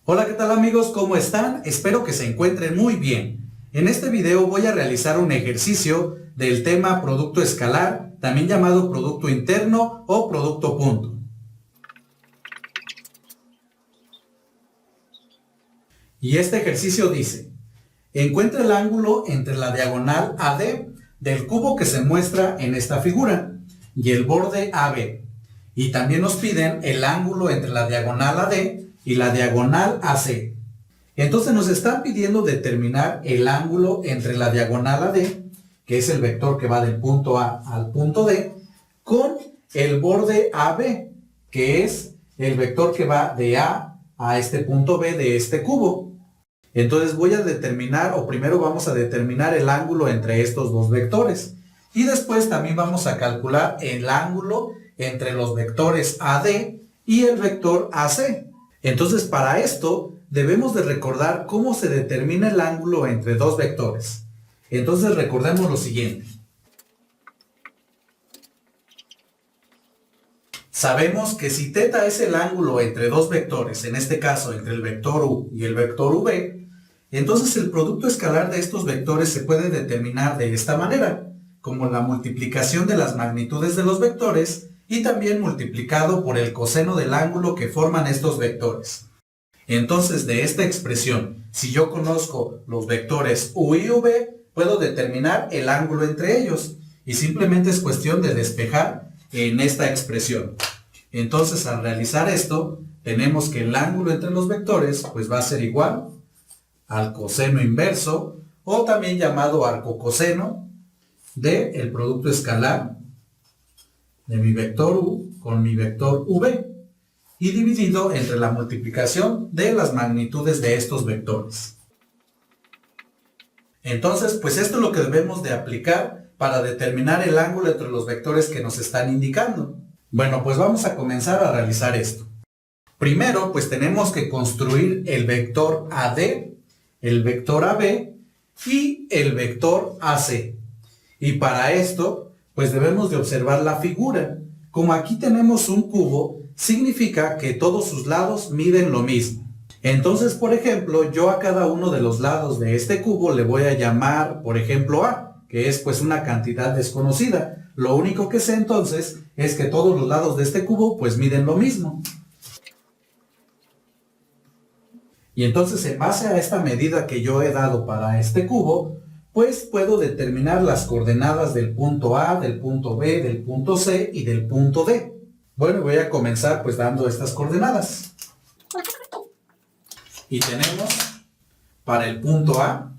Hola, ¿qué tal amigos? ¿Cómo están? Espero que se encuentren muy bien. En este video voy a realizar un ejercicio del tema producto escalar, también llamado producto interno o producto punto. Y este ejercicio dice, encuentra el ángulo entre la diagonal AD del cubo que se muestra en esta figura y el borde AB. Y también nos piden el ángulo entre la diagonal AD y la diagonal AC. Entonces nos están pidiendo determinar el ángulo entre la diagonal AD, que es el vector que va del punto A al punto D, con el borde AB, que es el vector que va de A a este punto B de este cubo. Entonces voy a determinar, o primero vamos a determinar el ángulo entre estos dos vectores. Y después también vamos a calcular el ángulo entre los vectores AD y el vector AC. Entonces para esto debemos de recordar cómo se determina el ángulo entre dos vectores. Entonces recordemos lo siguiente. Sabemos que si θ es el ángulo entre dos vectores, en este caso entre el vector U y el vector V, entonces el producto escalar de estos vectores se puede determinar de esta manera, como la multiplicación de las magnitudes de los vectores y también multiplicado por el coseno del ángulo que forman estos vectores. Entonces, de esta expresión, si yo conozco los vectores U y V, puedo determinar el ángulo entre ellos y simplemente es cuestión de despejar en esta expresión. Entonces, al realizar esto, tenemos que el ángulo entre los vectores pues va a ser igual al coseno inverso, o también llamado arcocoseno, del producto escalar de mi vector U con mi vector V, y dividido entre la multiplicación de las magnitudes de estos vectores. Entonces, pues esto es lo que debemos de aplicar para determinar el ángulo entre los vectores que nos están indicando. Bueno, pues vamos a comenzar a realizar esto. Primero, pues tenemos que construir el vector AD, el vector AB y el vector AC. Y para esto, pues debemos de observar la figura. Como aquí tenemos un cubo, significa que todos sus lados miden lo mismo. Entonces, por ejemplo, yo a cada uno de los lados de este cubo le voy a llamar, por ejemplo, A, que es pues una cantidad desconocida. Lo único que sé entonces es que todos los lados de este cubo pues miden lo mismo. Y entonces, en base a esta medida que yo he dado para este cubo, pues puedo determinar las coordenadas del punto A, del punto B, del punto C y del punto D. Bueno, voy a comenzar pues dando estas coordenadas. Y tenemos para el punto A,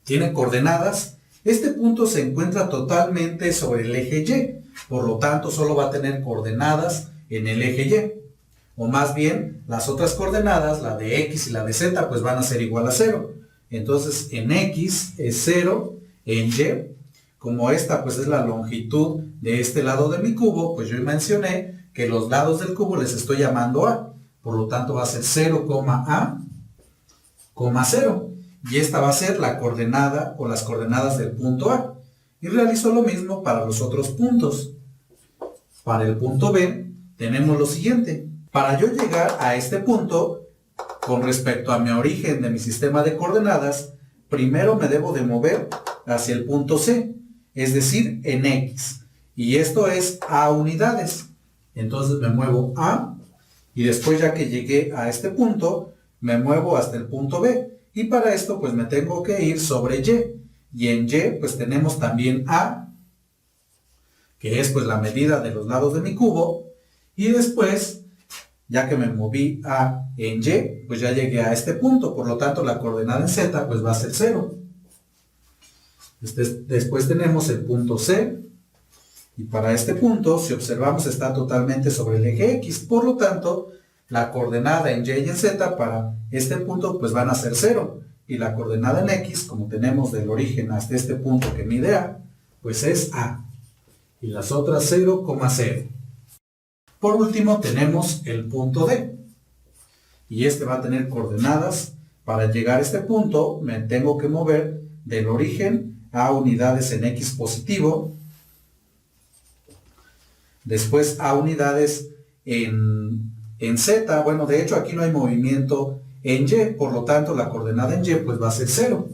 tiene coordenadas. Este punto se encuentra totalmente sobre el eje Y, por lo tanto solo va a tener coordenadas en el eje Y. O más bien, las otras coordenadas, la de X y la de Z, pues van a ser igual a 0. Entonces, en X es 0, en Y, como esta pues es la longitud de este lado de mi cubo, pues yo mencioné que los lados del cubo les estoy llamando A. Por lo tanto va a ser 0, A, 0. Y esta va a ser la coordenada o las coordenadas del punto A. Y realizo lo mismo para los otros puntos. Para el punto B tenemos lo siguiente. Para yo llegar a este punto, con respecto a mi origen de mi sistema de coordenadas, primero me debo de mover hacia el punto C, es decir, en X. Y esto es A unidades. Entonces me muevo A, y después ya que llegué a este punto, me muevo hasta el punto B. Y para esto pues me tengo que ir sobre Y. Y en Y pues tenemos también A, que es pues la medida de los lados de mi cubo. Y después, ya que me moví A en Y, pues ya llegué a este punto. Por lo tanto la coordenada en Z pues va a ser 0. Después tenemos el punto C. Y para este punto, si observamos, está totalmente sobre el eje X. Por lo tanto, la coordenada en Y y en Z para este punto pues van a ser 0. Y la coordenada en X, como tenemos del origen hasta este punto que mide A, pues es A. Y las otras 0, 0. Por último tenemos el punto D. Y este va a tener coordenadas. Para llegar a este punto me tengo que mover del origen a unidades en X positivo. Después a unidades en en Z, bueno, de hecho aquí no hay movimiento en Y, por lo tanto la coordenada en Y pues va a ser 0.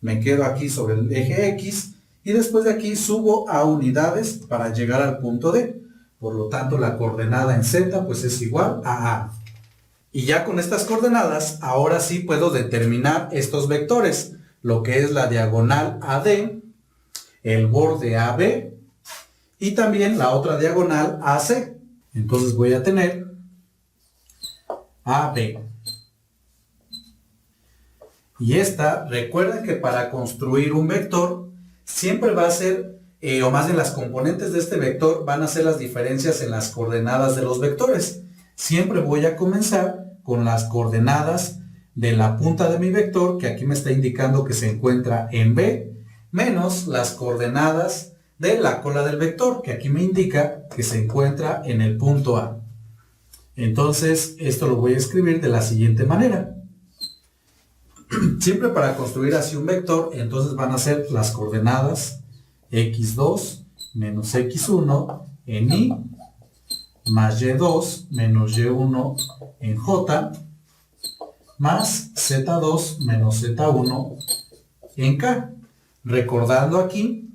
Me quedo aquí sobre el eje X y después de aquí subo a unidades para llegar al punto D. Por lo tanto la coordenada en Z pues es igual a A. Y ya con estas coordenadas, ahora sí puedo determinar estos vectores, lo que es la diagonal AD, el borde AB y también la otra diagonal AC. Entonces voy a tener AB. Y esta, recuerden que para construir un vector, siempre va a ser, o más bien las componentes de este vector van a ser las diferencias en las coordenadas de los vectores. Siempre voy a comenzar con las coordenadas de la punta de mi vector, que aquí me está indicando que se encuentra en B, menos las coordenadas de la cola del vector, que aquí me indica que se encuentra en el punto A. Entonces, esto lo voy a escribir de la siguiente manera. Siempre para construir así un vector, entonces van a ser las coordenadas x2 menos x1 en Y, más y2 menos y1 en J, más z2 menos z1 en K. Recordando aquí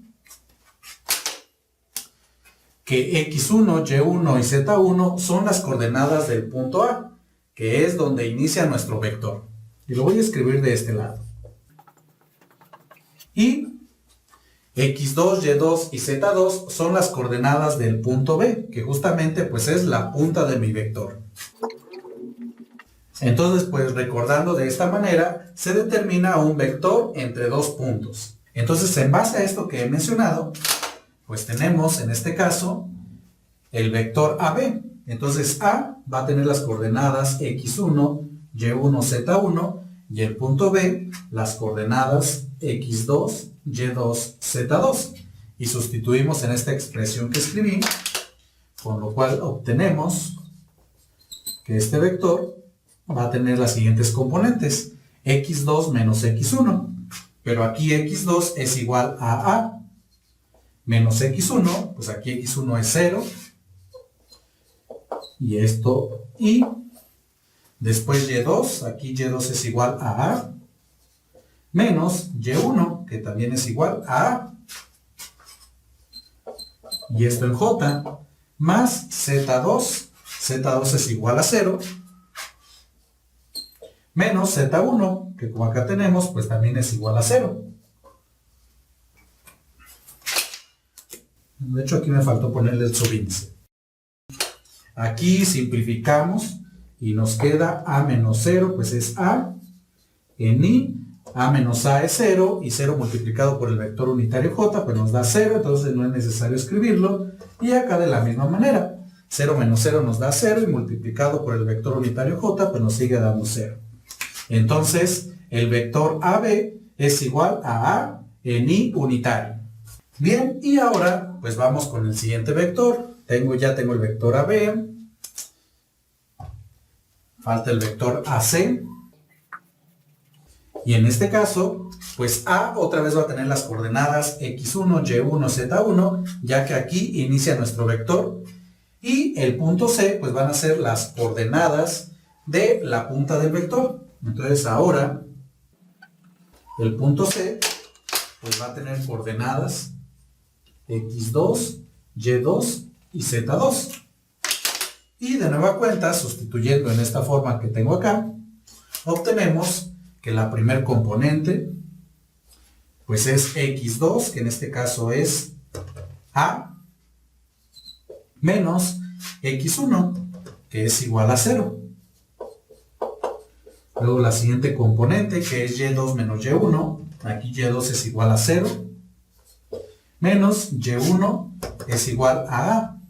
que x1, y1 y z1 son las coordenadas del punto A, que es donde inicia nuestro vector. Y lo voy a escribir de este lado. Y x2, y2 y z2 son las coordenadas del punto B, que justamente pues es la punta de mi vector. Entonces, pues recordando de esta manera, se determina un vector entre dos puntos. Entonces, en base a esto que he mencionado, pues tenemos en este caso el vector AB. Entonces, A va a tener las coordenadas x1, y1, z1 y el punto B las coordenadas x2, y2, z2. Y sustituimos en esta expresión que escribí, con lo cual obtenemos que este vector va a tener las siguientes componentes, x2 menos x1, pero aquí x2 es igual a A, menos x1, pues aquí x1 es 0, y esto, y después y2, aquí y2 es igual a A, menos y1, que también es igual a A, y esto en J, más z2, z2 es igual a 0, menos z1, que como acá tenemos, pues también es igual a 0. De hecho, aquí me faltó ponerle el subíndice. Aquí simplificamos y nos queda A menos 0, pues es A en Y. A menos A es 0 y 0 multiplicado por el vector unitario J, pues nos da 0, entonces no es necesario escribirlo. Y acá de la misma manera, 0 menos 0 nos da 0 y multiplicado por el vector unitario J, pues nos sigue dando 0. Entonces, el vector AB es igual a A en Y unitario. Bien, y ahora pues vamos con el siguiente vector. Ya tengo el vector AB. Falta el vector AC. Y en este caso, pues A otra vez va a tener las coordenadas x1, y1, z1, ya que aquí inicia nuestro vector. Y el punto C, pues van a ser las coordenadas de la punta del vector. Entonces ahora, el punto C, pues va a tener coordenadas x2, y2 y z2. Y de nueva cuenta, sustituyendo en esta forma que tengo acá, obtenemos que la primer componente pues es x2, que en este caso es A, menos x1, que es igual a 0. Luego la siguiente componente, que es y2 menos y1, aquí y2 es igual a 0, menos y1 es igual a A.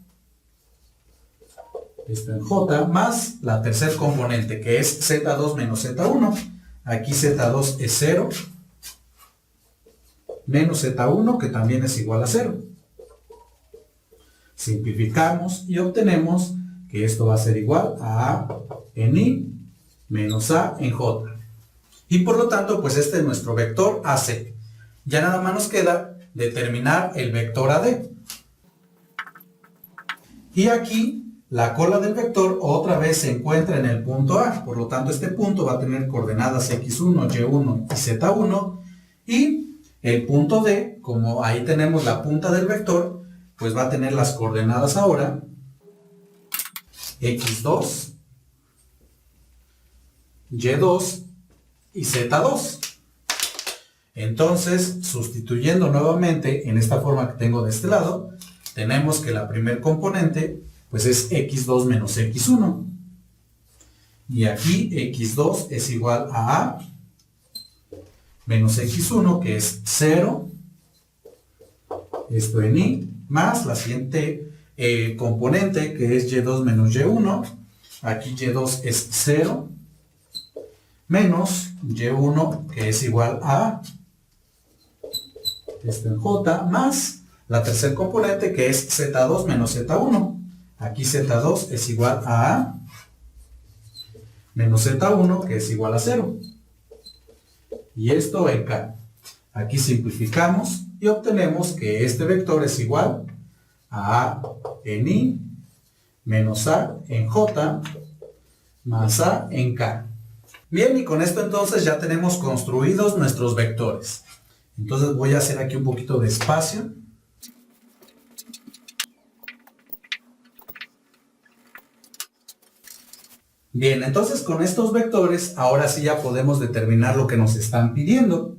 Esto en J, más la tercer componente, que es z2 menos z1. Aquí z2 es 0, menos z1, que también es igual a 0. Simplificamos y obtenemos que esto va a ser igual a A en Y menos A en J. Y por lo tanto, pues este es nuestro vector AC. Ya nada más nos queda determinar el vector AD. Y aquí la cola del vector otra vez se encuentra en el punto A, por lo tanto este punto va a tener coordenadas x1, y1 y z1, y el punto D, como ahí tenemos la punta del vector, pues va a tener las coordenadas ahora x2, y2 y z2. Entonces, sustituyendo nuevamente en esta forma que tengo de este lado, tenemos que la primer componente pues es x2 menos x1. Y aquí x2 es igual a A menos x1, que es 0, esto en y, más la siguiente componente, que es y2 menos y1, aquí y2 es 0, menos y1, que es igual a esto en j, más la tercer componente, que es z2 menos z1, aquí z2 es igual a menos z1, que es igual a 0. Y esto en k. Aquí simplificamos y obtenemos que este vector es igual a A en i menos A en j más A en k. Bien, y con esto entonces ya tenemos construidos nuestros vectores. Entonces voy a hacer aquí un poquito de espacio. Bien, entonces con estos vectores, ahora sí ya podemos determinar lo que nos están pidiendo.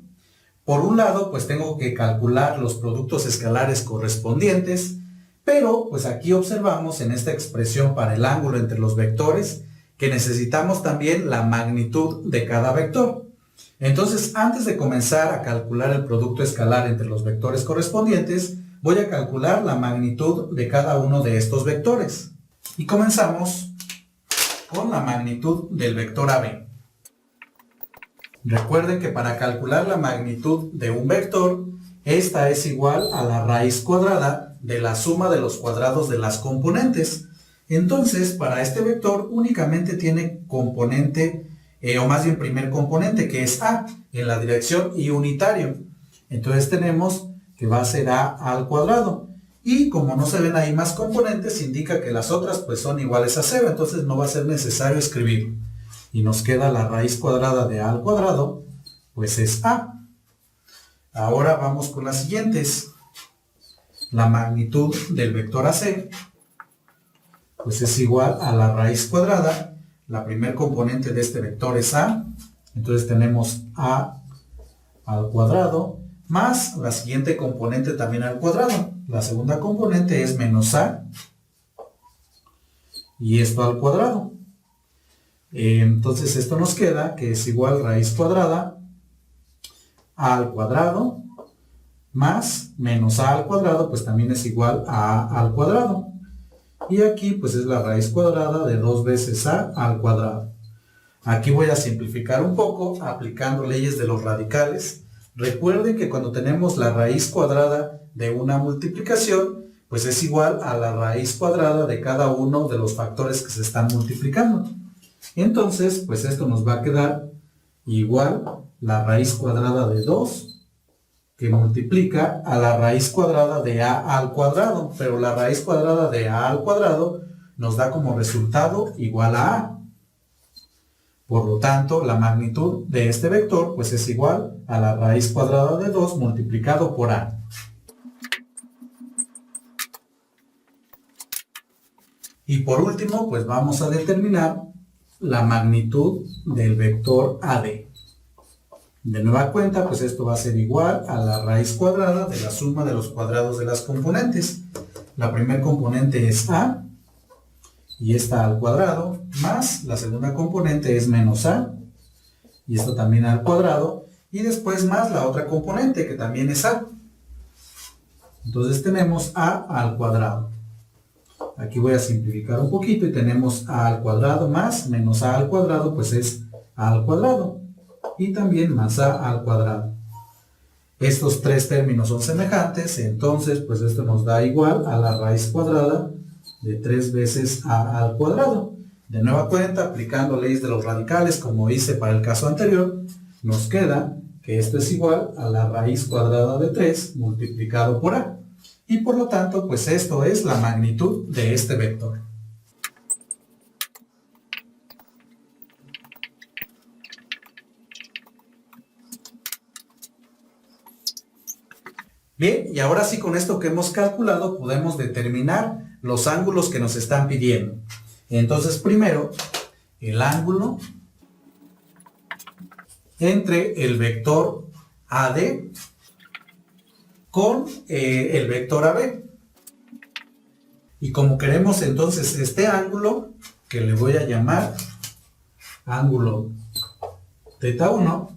Por un lado, pues tengo que calcular los productos escalares correspondientes, pero pues aquí observamos en esta expresión para el ángulo entre los vectores que necesitamos también la magnitud de cada vector. Entonces, antes de comenzar a calcular el producto escalar entre los vectores correspondientes, voy a calcular la magnitud de cada uno de estos vectores. Y comenzamos con la magnitud del vector AB. Recuerden que para calcular la magnitud de un vector, esta es igual a la raíz cuadrada de la suma de los cuadrados de las componentes. Entonces, para este vector únicamente tiene componente, o más bien primer componente, que es A, en la dirección y unitario. Entonces tenemos que va a ser A al cuadrado. Y como no se ven ahí más componentes, indica que las otras pues son iguales a 0, entonces no va a ser necesario escribirlo. Y nos queda la raíz cuadrada de A al cuadrado, pues es A. Ahora vamos con las siguientes. La magnitud del vector AC, pues es igual a la raíz cuadrada. La primer componente de este vector es A, entonces tenemos A al cuadrado, más la siguiente componente también al cuadrado. La segunda componente es menos A, y esto al cuadrado. Entonces esto nos queda que es igual raíz cuadrada A al cuadrado, más menos A al cuadrado, pues también es igual a A al cuadrado. Y aquí pues es la raíz cuadrada de 2 veces A al cuadrado. Aquí voy a simplificar un poco aplicando leyes de los radicales. Recuerden que cuando tenemos la raíz cuadrada de una multiplicación, pues es igual a la raíz cuadrada de cada uno de los factores que se están multiplicando. Entonces, pues esto nos va a quedar igual la raíz cuadrada de 2 que multiplica a la raíz cuadrada de A al cuadrado, pero la raíz cuadrada de A al cuadrado nos da como resultado igual a A. Por lo tanto, la magnitud de este vector pues es igual a la raíz cuadrada de 2 multiplicado por A. Y por último, pues vamos a determinar la magnitud del vector AD. De nueva cuenta, pues esto va a ser igual a la raíz cuadrada de la suma de los cuadrados de las componentes. La primer componente es A, y esta al cuadrado, más la segunda componente es menos A, y esto también al cuadrado, y después más la otra componente, que también es A. Entonces tenemos A al cuadrado. Aquí voy a simplificar un poquito y tenemos A al cuadrado más menos A al cuadrado, pues es A al cuadrado. Y también más A al cuadrado. Estos tres términos son semejantes, entonces pues esto nos da igual a la raíz cuadrada de 3 veces A al cuadrado. De nueva cuenta, aplicando leyes de los radicales como hice para el caso anterior, nos queda que esto es igual a la raíz cuadrada de 3 multiplicado por A. Y por lo tanto, pues esto es la magnitud de este vector. Bien, y ahora sí, con esto que hemos calculado podemos determinar los ángulos que nos están pidiendo. Entonces primero, el ángulo entre el vector AD con el vector AB. Y como queremos entonces este ángulo, que le voy a llamar ángulo θ1,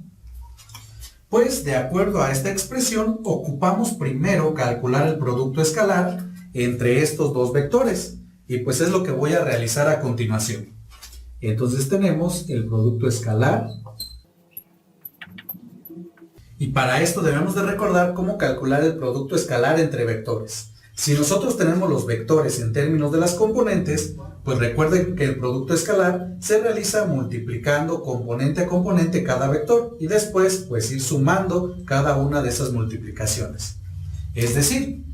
pues de acuerdo a esta expresión ocupamos primero calcular el producto escalar entre estos dos vectores. Y pues es lo que voy a realizar a continuación. Entonces tenemos el producto escalar. Y para esto debemos de recordar cómo calcular el producto escalar entre vectores. Si nosotros tenemos los vectores en términos de las componentes, pues recuerden que el producto escalar se realiza multiplicando componente a componente cada vector y después pues ir sumando cada una de esas multiplicaciones. Es decir,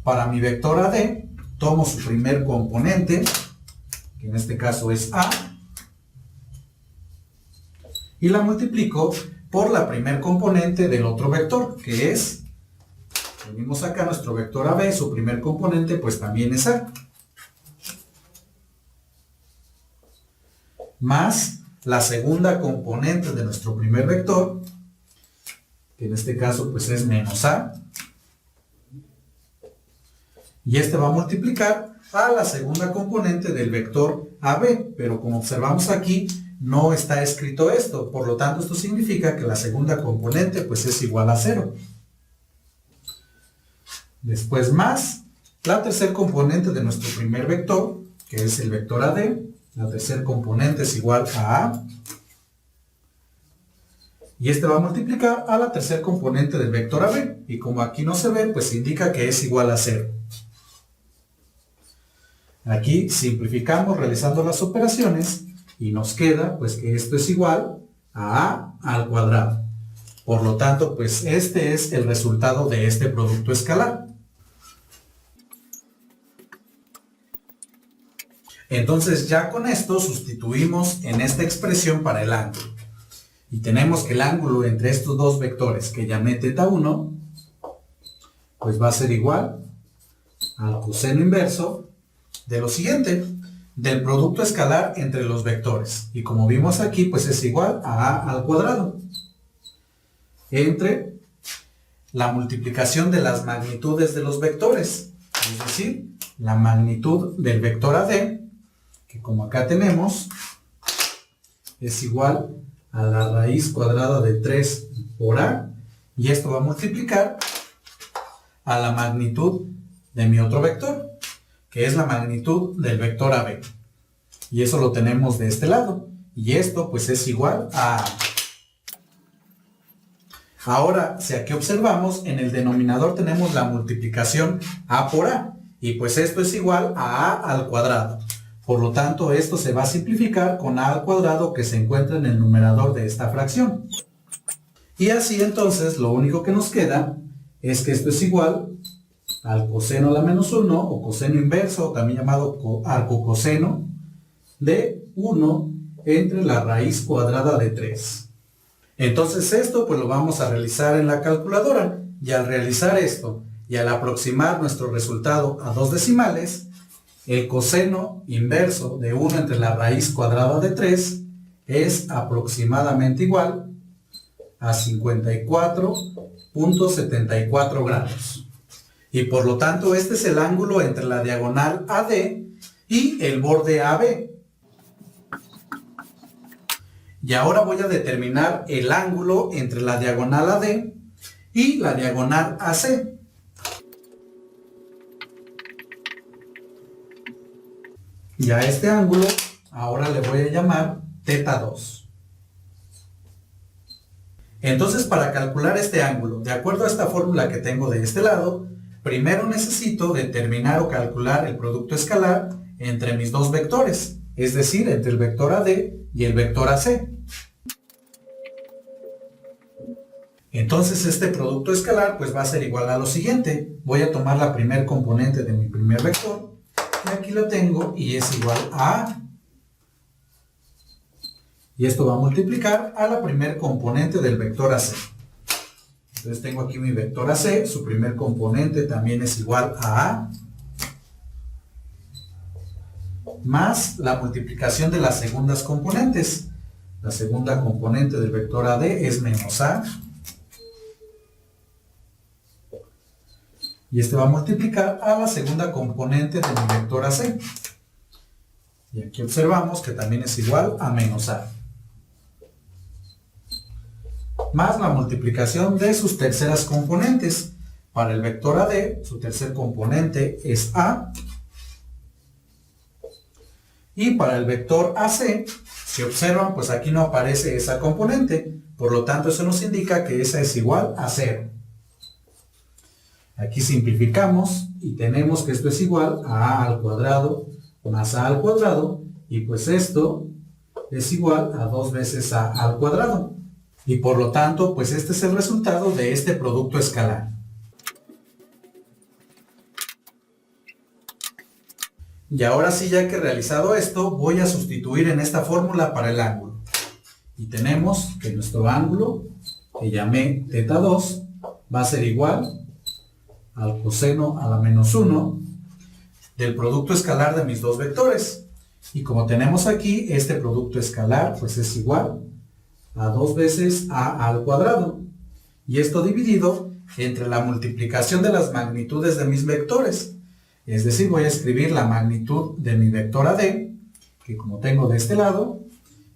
para mi vector AD, tomo su primer componente, que en este caso es A, y la multiplico por la primer componente del otro vector, que es, venimos acá, nuestro vector AB, su primer componente pues también es A, más la segunda componente de nuestro primer vector, que en este caso pues es menos A, y este va a multiplicar a la segunda componente del vector AB, pero como observamos aquí, no está escrito esto, por lo tanto esto significa que la segunda componente pues es igual a 0. Después más la tercer componente de nuestro primer vector, que es el vector AD, la tercer componente es igual a A, y este va a multiplicar a la tercer componente del vector AB, y como aquí no se ve, pues indica que es igual a 0. Aquí simplificamos realizando las operaciones, y nos queda pues que esto es igual a A al cuadrado. Por lo tanto, pues este es el resultado de este producto escalar. Entonces ya con esto sustituimos en esta expresión para el ángulo. Y tenemos que el ángulo entre estos dos vectores que llamé θ1, pues va a ser igual al coseno inverso de lo siguiente, del producto escalar entre los vectores. Y como vimos aquí, pues es igual a A al cuadrado, entre la multiplicación de las magnitudes de los vectores, es decir, la magnitud del vector AD, que como acá tenemos, es igual a la raíz cuadrada de 3 por A, y esto va a multiplicar a la magnitud de mi otro vector, que es la magnitud del vector AB. Y eso lo tenemos de este lado, y esto pues es igual a A. Ahora, si aquí observamos, en el denominador tenemos la multiplicación A por A, y pues esto es igual a A al cuadrado. Por lo tanto, esto se va a simplificar con A al cuadrado que se encuentra en el numerador de esta fracción. Y así entonces, lo único que nos queda es que esto es igual al coseno a la menos 1, o coseno inverso, también llamado arcocoseno, de 1 entre la raíz cuadrada de 3. Entonces esto pues lo vamos a realizar en la calculadora, y al realizar esto y al aproximar nuestro resultado a dos decimales, el coseno inverso de 1 entre la raíz cuadrada de 3 es aproximadamente igual a 54.74 grados. Y por lo tanto este es el ángulo entre la diagonal AD y el borde AB. Y ahora voy a determinar el ángulo entre la diagonal AD y la diagonal AC. Y a este ángulo ahora le voy a llamar θ2. Entonces, para calcular este ángulo, de acuerdo a esta fórmula que tengo de este lado, primero necesito determinar o calcular el producto escalar entre mis dos vectores, es decir, entre el vector AD y el vector AC. Entonces este producto escalar pues va a ser igual a lo siguiente. Voy a tomar la primer componente de mi primer vector, y aquí lo tengo, y es igual a A. Y esto va a multiplicar a la primer componente del vector AC. Entonces tengo aquí mi vector AC, su primer componente también es igual a A, más la multiplicación de las segundas componentes. La segunda componente del vector AD es menos A, y este va a multiplicar a la segunda componente de mi vector AC. Y aquí observamos que también es igual a menos A, más la multiplicación de sus terceras componentes. Para el vector AD, su tercer componente es A, y para el vector AC, si observan, pues aquí no aparece esa componente, por lo tanto eso nos indica que esa es igual a 0. Aquí simplificamos y tenemos que esto es igual a A al cuadrado más A al cuadrado, y pues esto es igual a 2 veces A al cuadrado. Y por lo tanto, pues este es el resultado de este producto escalar. Y ahora sí, ya que he realizado esto, voy a sustituir en esta fórmula para el ángulo. Y tenemos que nuestro ángulo, que llamé θ2, va a ser igual al coseno a la menos 1 del producto escalar de mis dos vectores. Y como tenemos aquí, este producto escalar, pues es igual a 2 veces A al cuadrado. Y esto dividido entre la multiplicación de las magnitudes de mis vectores. Es decir, voy a escribir la magnitud de mi vector AD, que como tengo de este lado,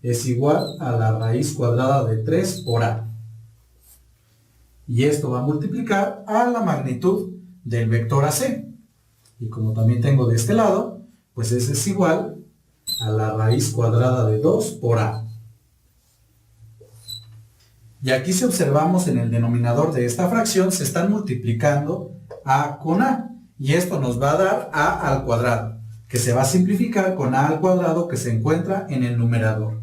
es igual a la raíz cuadrada de 3 por A. Y esto va a multiplicar a la magnitud del vector AC. Y como también tengo de este lado, pues ese es igual a la raíz cuadrada de 2 por A. Y aquí si observamos en el denominador de esta fracción, se están multiplicando A con A. Y esto nos va a dar A al cuadrado, que se va a simplificar con A al cuadrado que se encuentra en el numerador.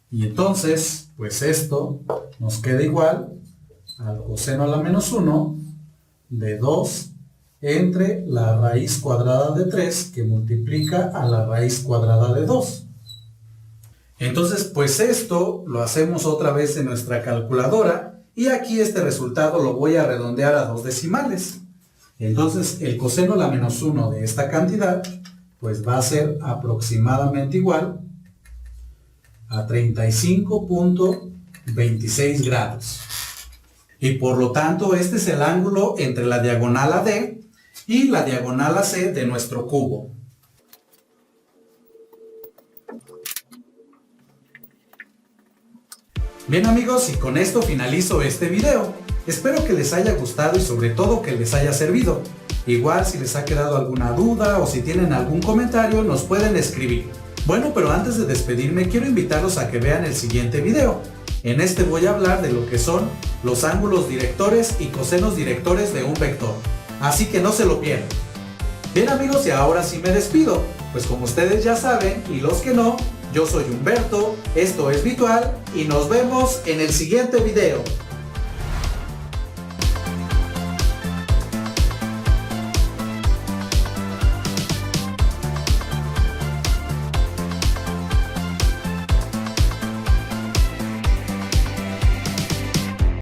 Y entonces, pues esto nos queda igual al coseno a la menos 1 de 2 entre la raíz cuadrada de 3 que multiplica a la raíz cuadrada de 2. Entonces, pues esto lo hacemos otra vez en nuestra calculadora. Y aquí este resultado lo voy a redondear a 2 decimales. Entonces el coseno a la menos 1 de esta cantidad pues va a ser aproximadamente igual a 35.26 grados. Y por lo tanto este es el ángulo entre la diagonal AD y la diagonal AC de nuestro cubo. Bien amigos, y con esto finalizo este video. Espero que les haya gustado y sobre todo que les haya servido. Igual si les ha quedado alguna duda o si tienen algún comentario nos pueden escribir. Bueno, pero antes de despedirme quiero invitarlos a que vean el siguiente video. En este voy a hablar de lo que son los ángulos directores y cosenos directores de un vector. Así que no se lo pierdan. Bien amigos, y ahora sí me despido. Pues como ustedes ya saben, y los que no, yo soy Humberto, esto es Vitual y nos vemos en el siguiente video.